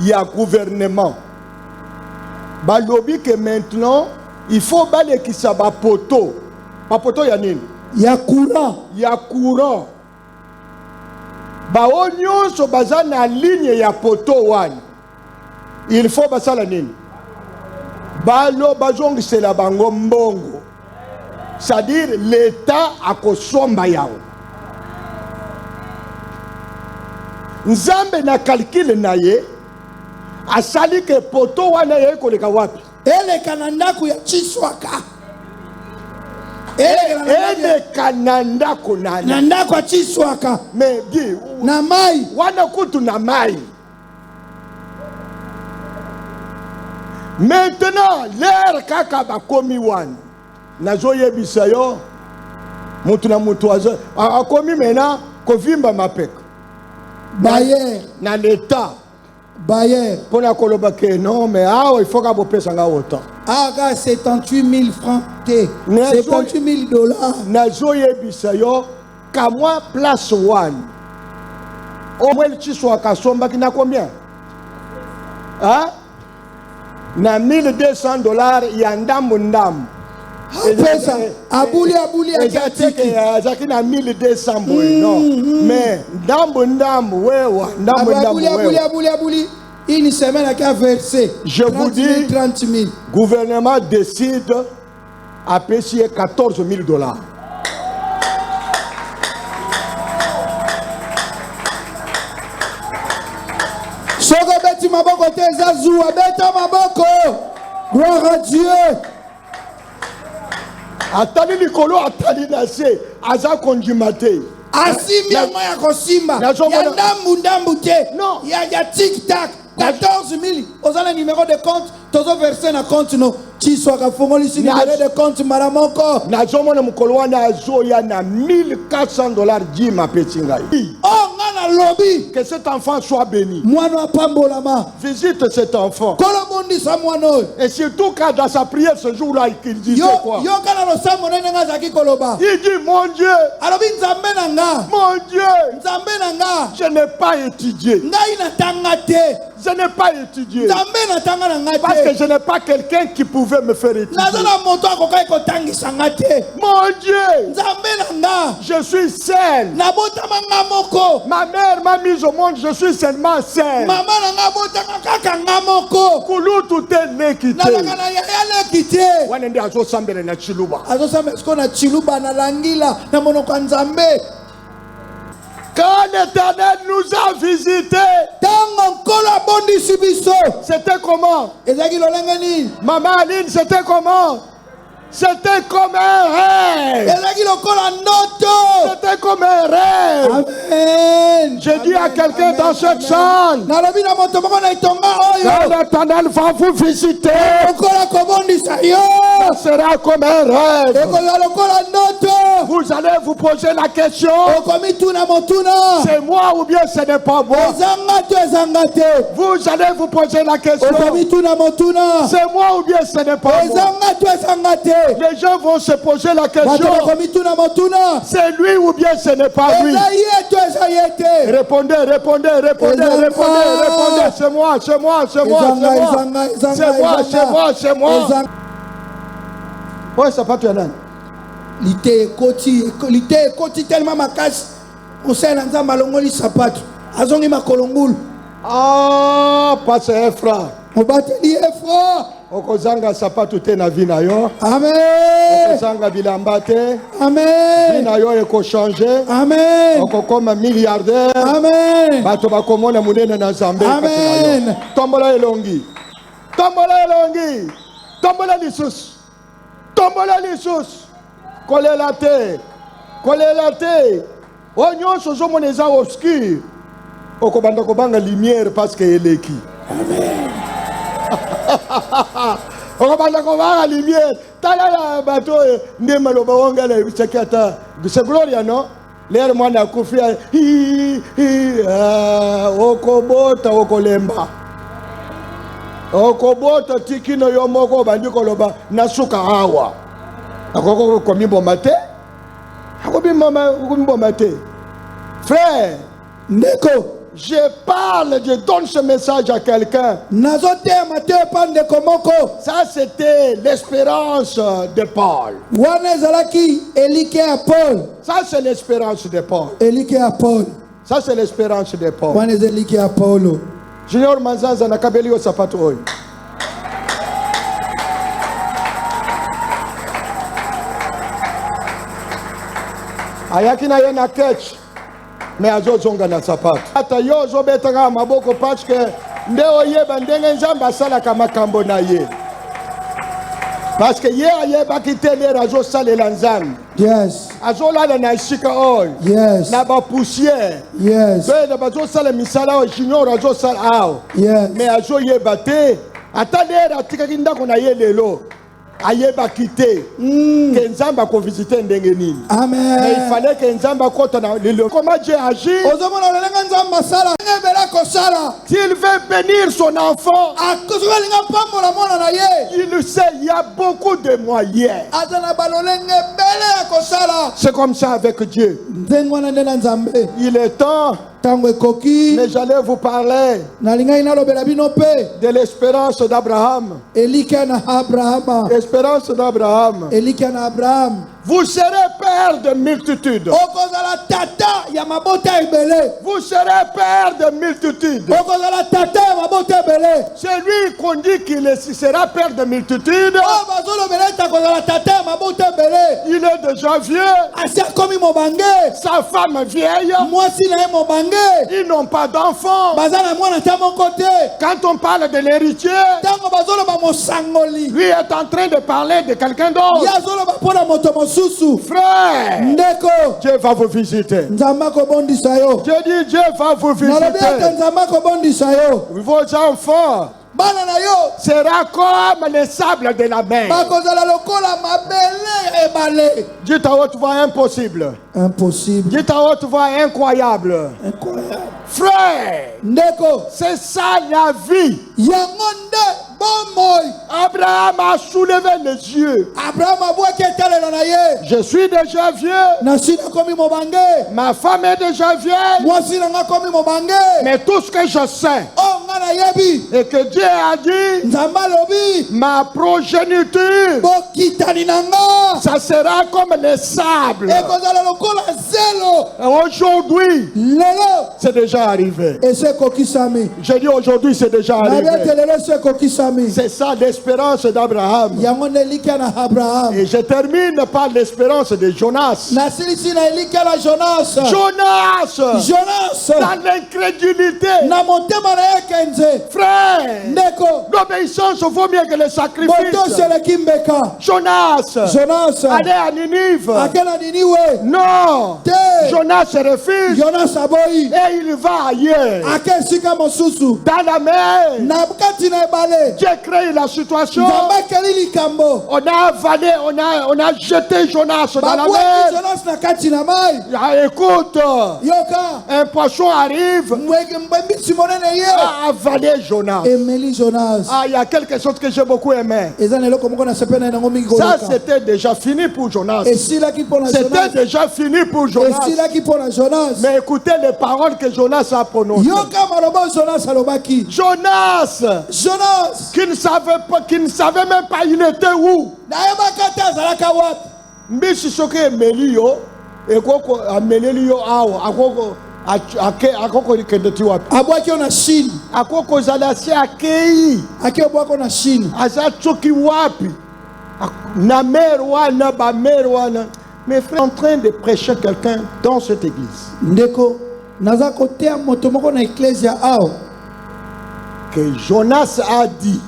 ya gouvernement. Balobi que maintenant il faut balekisa ba poto. Ba poto ya nini? Ya courant. Ya courant. Ba onyoso baza na ligne ya poto wana. Il faut basala nini? Balo bazongisela bango mbongo. C'est-à-dire l'État akosomba yao. Nzambe na calcul na ye asali ke poto wana ye koleka wapi? Ele kanandaku ya Chiswaka. Ele kanandako nandako ya Chiswaka. Mais di na mai wana kutu na mai. Maintenant l'air kaka bakomi wana nazoye bisayo mutu na mutu akomi mena kovimba mapeka Bayer na l'État Bayer pour la kolobake non mais il faut ka bopesa nga autant 78 000 francs te 78 000 dollars nazoye bisayo kamwa place one au moins Chiswa kasomba kina combien na 1200 dollars ya ndambo pesa abuli akatiki azaki na 1200 non mais ndambo wewa ndambo abuli une semaine a versé. Je vous dis 30 000. Gouvernement décide à payer 14 000 dollars. Gloire à Dieu. Atali likolo atali nase aza konjimate. Asimia moya kosimba. Ya ndambu te. Non. Ya tic tac. 14 000. Osana numéro de compte. Tozo verser na compte no. Chiswaka fongoli si numéro de compte maramoko. Na zomo na mukolo wana azo ya na $1,400 jima petinga. Oh ngana nalobi que cet enfant soit béni. mwana apambolama Visite cet enfant. kolobondisa mwana oyo Et surtout quand dans sa prière ce jour-là, il disait quoi? yoka na losambo ndenge nga azalaki koloba Il dit, mon Dieu, alobi nzambe na nga mon Dieu, nzambe na nga je n'ai pas étudié. ngai natanga te Je n'ai pas étudié. nzambe natanga na nga Parce que te je n'ai pas quelqu'un qui pouvait me faire étudier. naza na moto akokaki kotangisa nga te Mon Dieu, nzambe na nga je suis seul. nabotama nga moko Ma mère m'a mise au monde, je suis seulement seul. mama na nga abotanga kaka nga moko Kulu tout est l'équité. nazaka na yaya leki te Wanende azosambela na chiluba. azosamba siko na chiluba na langila na monoko ya nzambe Quand l'Éternel nous a visités, ntango nkolo abondisi biso c'était comment? ezalaki lolenge nini Maman Aline, c'était comment? C'était comme un rêve. ezalaki lokola ndoto C'était comme un rêve. amen J'ai dit à quelqu'un dans cette salle, nalobi na moto moko na etonga quand oyo l'Éternel va vous visiter, lokola kobondisa yo ça sera comme un rêve. ekozala lokola ndoto Vous allez vous poser la question, okomituna motuna c'est moi ou bien ce n'est pas moi? ezanga to ezanga te Vous allez vous poser la question, okomituna motuna c'est moi ou bien ce n'est pas moi? ezanga to ezanga te Les gens vont se poser la bato question, bakomituna motuna c'est lui ou bien ce n'est pas lui? eza ye to eza ye te Répondez, répondez, répondez, Ezanga. répondez, répondez, c'est moi, c'est moi, c'est moi, ezanga c'est moi. ezanga C'est ezanga moi, c'est moi, c'est moi. ezanga Ouais, ça pas tu nani? lite ekoti tellement makasi mosali na nzambe alongoli sapato azongi makolo ngulu Ah, pas c'est frère. mobateli efra Okozanga sapato te na vie na yo. amen Okozanga bilamba te. Vie amen na yo eko changer. amen Okokoma milliardaire. amen Bato bakomona munene na Nzambe kati na yo. Amen. Tombola elongi. Tombola elongi. Tombola lisusu. Tombola lisusu. Kolela te. Kolela te. O nyonso ozomona eza obscur. Okobanda kobanga lumière parce que eleki. amen okobanda kobanga lumière tala ya bato nde maloba wongala sekata c'est gloria non lere mwana akufi okobota okolemba okobota tikino yo moko bandi koloba nasuka awa akoko komiboma te akomiboma te frère ndeko je parle, je donne ce message à quelqu'un. nazotema te epa ndeko moko Ça, c'était l'espérance de Paul. wana ezalaki elike ya paul Ça, c'est l'espérance de Paul. elike ya paul Ça, c'est l'espérance de Paul. wana eza elike ya paulo Junior Manzanza nakabeli yo sapato oyo. Ayaki na ye na catch. Mais azozonga na sapato. Ata yo ozobetanga maboko parce que nde oyeba ndenge Nzambe asalaka makambo na ye. Parce que ye ayebaki te lere azosalela Nzambe. yes Azolala na esika oyo. yes Na bapoussière. yes Bena bazosala misala oyo junior azosala awo. yes Mais azoyeba te. Ata lere atikaki ndako na ye lelo. Ayebaki te. Que Nzambe akovisite ndenge nini. Mais il amen fallait que Nzambe akota na lelo. Comment Dieu agit? ozomona lolenga nzambe asala ebela kosala S'il veut bénir son enfant, soki alinga mpambola mwana na ye il le sait, il y a beaucoup de moyens. aza na balolenge ebele ya kosala C'est comme ça avec Dieu. nzenge wana nde na nzambe Il est temps, ntango ekoki mais j'allais vous parler nalingai nalobela bino mpe de l'espérance d'Abraham. elikya na abrahama Espérance d'Abraham. elikya na abrahamu Vous serez père de multitudes. okozala tata ya mabota ebele Vous serez père de multitudes. okozala tata ya mabota ebele C'est lui qu'on dit qu'il sera père de multitudes. oyo bazolobela ete akozala tata ya mabota ebele Il est déjà vieux. asi akomi mobange Sa femme vieille. mwasi na ye mobange Ils n'ont pas d'enfants. baza na mwana ta moko te Quand on parle de l'héritier, ntango bazoloba mosangoli lui est en train de parler de quelqu'un d'autre. ye azoloba mpo na moto mosusu Frère, ndeko Dieu va vous visiter. nzambe akobondisa yo Je dis Dieu va vous nalobi ete visiter. nzambe akobondisa yo Vos enfants bana na yo sera comme les sables de la mer. bakozala lokola mabele ya ebale Dites à haute voix impossible. impossible Dites à haute voix incroyable. incroyable Frère, ndeko, c'est ça la vie. yango nde bomoi. Abraham a soulevé les yeux. Abraham abwaki etalelo na ye. Je suis déjà vieux. Nasi nakomi mobange. Ma femme est déjà vieille. Mwasi nanga komi mobange. Mais tout ce que je sais, Oh nga na yebi. et que Dieu a dit, Nzambe alobi. ma progéniture, Bokitani nanga. ça sera comme les sables. Ekozala lokola zelo. Aujourd'hui, Lelo. c'est déjà arrivé. Ese kokisami. Je dis aujourd'hui, c'est déjà arrivé. Nabete lelo se kokisami. C'est ça l'espérance d'Abraham. Yango nde likia na Abraham. Et je termine par l'espérance de Jonas. Nasilisi na likia na Jonas. Jonas, Jonas. dans l'incrédulité, Na motema na ye kenze. frère, Ndeko. l'obéissance vaut mieux que le sacrifice. Botoseleki mbeka. Jonas, Jonas. allez à Ninive. Akela niniwe. Non, Te. Jonas se refuse Jonas aboyi. et il va ailleurs. Ake esika mosusu. Dans la mer, Na kati na ebale. Dieu crée la situation. Nzambe akeli likambo. On a avalé, on a jeté Jonas dans la Babwaki mer. Jonas na kati na mai. Ah, écoute, Yoka. un poisson arrive, Mbembisi monene ye. a avalé Jonas. Emeli Jonas. Ah, il y a quelque chose que j'ai beaucoup aimé. Eza na eloko moko na sepe na yango mingi Ça, koloka. c'était déjà fini pour Jonas. Esilaki mpo na C'était Jonas. déjà fini pour Jonas. Esilaki mpo na Jonas. Mais écoutez les paroles que Jonas a prononcées. Yoka maloba Jonas alobaki. Jonas, Jonas. qui ne savait même pas il était où. Nayebaka te azalaka wapi. Mbisi soki emeli yo, ekoko ameleli yo awa, akoko likende ti wapi. Abwaki yo na Chine. Akoko zala si akei, Aki obwako na Chine. aza tsoki wapi. Na mer wana, ba mer wana. Mes frères, en train de prêcher quelqu'un dans cette église. Ndeko, naza kotea moto moko na ecclesia ao. Que Jonas a dit,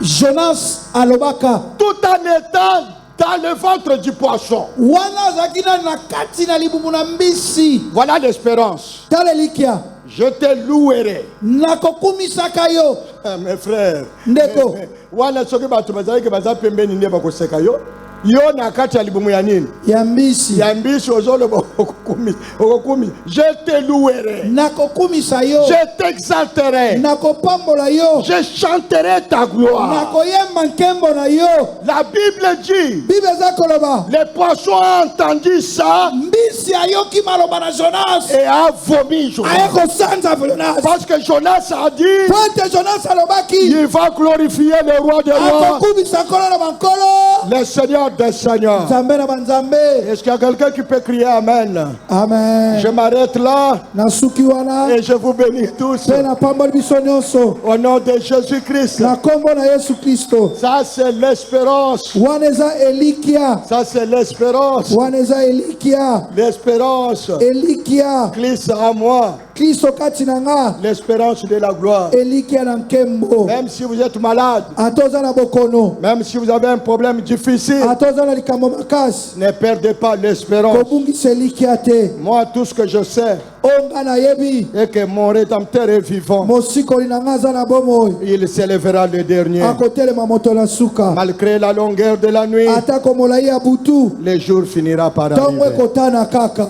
Jonas alobaka. tout en étant dans le ventre du poisson. Wana azaki na kati na libumu na mbisi. Voilà l'espérance. Tala likia. Je te louerai. Nakokumisaka yo. Mes frères. Ndeko. Wana soki bato bazalaki baza pembeni nde bakoseka yo. Yo na kati ya libumu ya nini? Ya mbisi. Ya mbisi ozoloba okokumi. Je te louerai. Nakokumisa yo. Je t'exalterai. Nakopambola yo. Je chanterai ta gloire. Nakoyemba nkembo na yo. La Bible dit, Bible eza koloba. les poissons ont entendu ça Mbisi ayoki maloba na Jonas. et a vomi Jonas. Ayeko sanza Jonas. Parce que Jonas a dit, Pointe Jonas alobaki. il va glorifier le roi des rois, Akokumisa kolo na bankolo. le Seigneur des seigneurs. Nzambe na banzambe. Est-ce qu'il y a quelqu'un qui peut crier Amen? Amen. Je m'arrête là Nasuki wana. et je vous bénis tous. Pe na pamboli biso nyonso. Au nom de Jésus-Christ. Na kombo na Yesu Kristo. Ça, c'est l'espérance. Wana eza elikia. Ça, c'est l'espérance. Wana eza elikia. L'espérance. Elikia. Christ en moi. Kristo kati na nga. L'espérance de la gloire. Elikia na nkembo. Même si vous êtes malade, Atoza na bokono. même si vous avez un problème difficile, Atoza na likambo makasi. ne perdez pas l'espérance. Kobungisa elikia te. Moi, tout ce que je sais Onga na yebi. est que mon Rédempteur est vivant. Mosikoli na nga aza na bomoi. Il s'élèvera le dernier. Akotelema moto na suka. Malgré la longueur de la nuit, Atako molai ya butu. le jour finira par Ntongo arriver. ekotana kaka.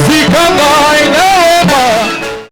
Sikanga